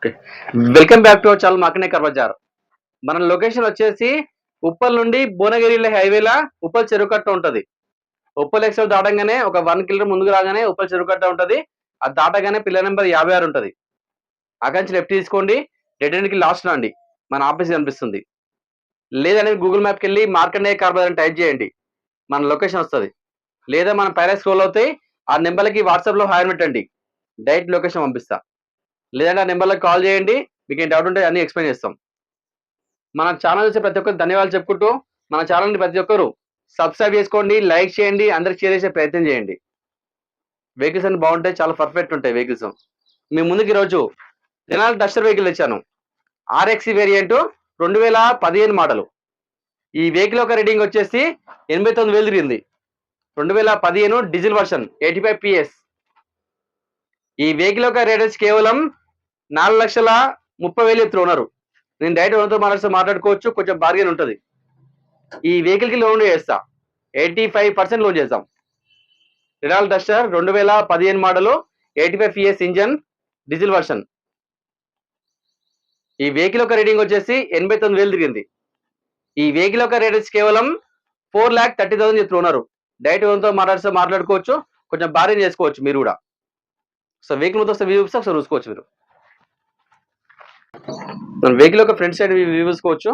Okay. Welcome back to our channel మాకనే car bazaar. మన location వచ్చేసి ఉప్పల్ నుండి భువనగిరి హైవేలా ఉప్పల్ చెరువుకట్ట ఉంటది. ఉప్పల్ ఎక్స్‌ప్రెస్ దాటంగానే ఒక 1 కిలోమీటర్ ముందుకు రాగానే ఉప్పల్ చెరువుకట్ట ఉంటది. అది దాటగానే పిల్లర్ నెంబర్ 56 ఉంటది. అక్కడి నుంచి లెఫ్ట్ తీసుకోండి. డెడ్ ఎండ్‌కి లాస్ట్‌లో అండి. మన ఆఫీస్ కనిపిస్తుంది. లేదంటే గూగుల్ మ్యాప్‌కెళ్ళి మార్కండేయ కార్ బజార్ అని టైప్ చేయండి. మన లొకేషన్ వస్తది. లేదా మన పైన స్క్రోల్ అవుతాయి. ఆ నెంబర్‌లకి వాట్సాప్‌లో హాయ్ అని పెట్టండి. డైరెక్ట్ లొకేషన్ పంపిస్తా. లేదంటే ఆ నెంబర్‌లకి కాల్ చేయండి. మీకేం డౌట్ ఉంటే అన్నీ ఎక్స్‌ప్లెయిన్ చేస్తాం. మన ఛానల్ చూసే ప్రతి ఒక్కరికి ధన్యవాదాలు చెప్పుకుంటూ, మన ఛానల్‌ని ప్రతి ఒక్కరు సబ్స్క్రైబ్ చేసుకోండి, లైక్ చేయండి, అందరికి షేర్ చేసే ప్రయత్నం చేయండి. వెహికల్స్ అన్ని బాగుంటాయి. చాలా పర్ఫెక్ట్ ఉంటాయి వెహికల్స్. మీ ముందుకు ఈరోజు రెనాల్ట్ డస్టర్ వెహికల్ తెచ్చాను. ఆర్ఎక్సీ వేరియంట్ 2015 మోడల్. ఈ వెహికల్ యొక్క రేటింగ్ వచ్చేసి 89,000 తిరిగింది. 2015 డీజిల్ వర్షన్ 85 PS. ఈ వెహికల్ యొక్క రేట్ వచ్చి కేవలం 4,30,000 చెప్తున్నారు. నేను డైరెక్ట్ ఓనర్‌తో మాట్లాడుకోవచ్చు. కొంచెం బార్గెన్ ఉంటది. ఈ వెహికల్ కి లోన్ చేస్తా. 85% లోన్ చేద్దాం. Renault Duster 2015 model 85 PS engine diesel version. ఈ వెహికల్ యొక్క రేటింగ్ వచ్చేసి 89,000 తిరిగింది. ఈ వెహికల్ యొక్క రేట్ వచ్చి కేవలం 4,30,000 చెప్తున్నారు. డైరెక్ట్ ఓనర్‌తో మాట్లాడుకోవచ్చు. కొంచెం బార్గెన్ చేసుకోవచ్చు మీరు కూడా. సో వెహికల్ మొత్తం ఒకసారి వ్యూ ఒకసారి చూసుకోవచ్చు మీరు. మన వెహికల్ యొక్క ఫ్రంట్ సైడ్ వ్యూ చూసుకోవచ్చు.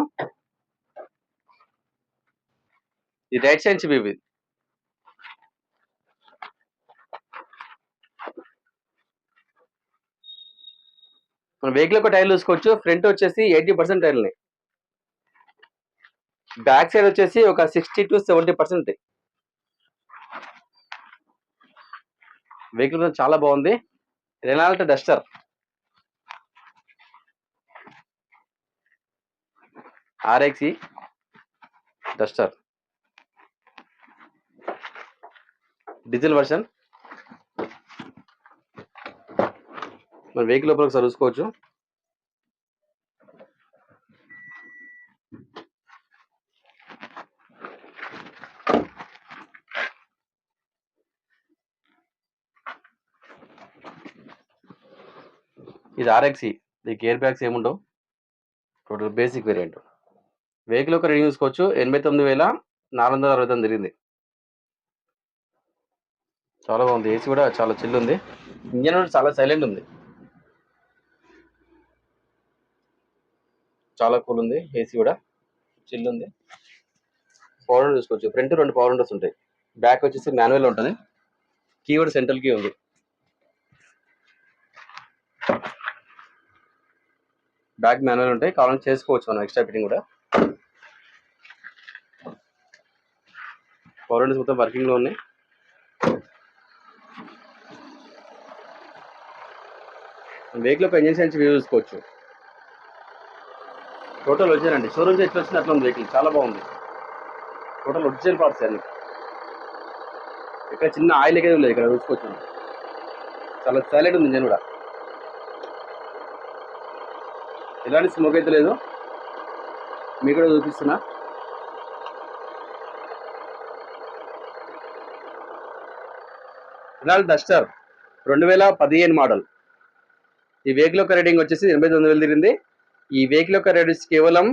ఈ రైట్ సైడ్ నుంచి వ్యూ ఇది. మన వెహికల్ యొక్క టైర్లు చూసుకోవచ్చు. ఫ్రంట్ వచ్చేసి 80% టైర్లు ఉన్నాయి. బ్యాక్ సైడ్ వచ్చేసి ఒక 60 to 70%. వెహికల్ చాలా బాగుంది. Renault Duster ఆర్ఎక్సీ Duster diesel version. మన వెహికల్ లోపల ఒకసారి చూసుకోవచ్చు. ఇది ఆర్ఎక్సీ. ఈ గేర్ బ్యాగ్స్ ఏముండవు. Total basic variant. వెహికల్ యొక్క రేటింగ్ చూసుకోవచ్చు. 89,469 తిరిగింది. చాలా బాగుంది. ఏసీ కూడా చాలా చిల్ ఉంది. ఇంజన్ కూడా చాలా సైలెంట్ ఉంది. చాలా కూల్ ఉంది. ఏసీ కూడా చిల్ ఉంది. పవర్ విండోస్ చూసుకోవచ్చు. ఫ్రంట్ 2 పవర్ విండోస్ ఉంటాయి. బ్యాక్ వచ్చేసి మాన్యువల్ ఉంటుంది. కీ కూడా సెంట్రల్ కీ ఉంది. బ్యాక్ మాన్యువల్ ఉంటాయి. కావాలని చేసుకోవచ్చు మనం ఎక్స్ట్రా ఫిట్టింగ్ కూడా. పవర్ విండోస్ మొత్తం వర్కింగ్ లో ఉన్నాయి. వెహికల్ యొక్క ఇంజన్ సైన్స్ వ్యూ చూసుకోవచ్చు. టోటల్ ఒరిజినల్ అండి. షోరూమ్ ఎట్లా వచ్చింది అట్లా ఉంది వెహికల్. చాలా బాగుంది. టోటల్ ఒరిజినల్ పార్ట్స్ అన్ని. ఇక్కడ చిన్న ఆయిల్ ఎక్కడ లేదు. ఇక్కడ చూసుకోవచ్చు. చాలా సైలెంట్ ఉంది ఇంజన్ కూడా. ఎలాంటి స్మోక్ అయితే లేదు. మీకు కూడా చూపిస్తున్నా. Renault Duster 2015 model. ఈ వెహికల్ యొక్క రేటింగ్ వచ్చేసి 89,000 తిరిగింది. ఈ వెహికల్ యొక్క రేట్ కేవలం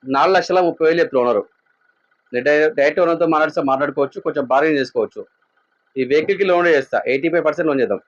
4,30,000 చెప్తున్నారు. డైరెక్ట్ ఓనర్తో మాట్లాడుకోవచ్చు. కొంచెం బార్గెన్ చేసుకోవచ్చు. ఈ వెహికల్ కి లోన్ చేస్తా. 85% లోన్ చేద్దాం.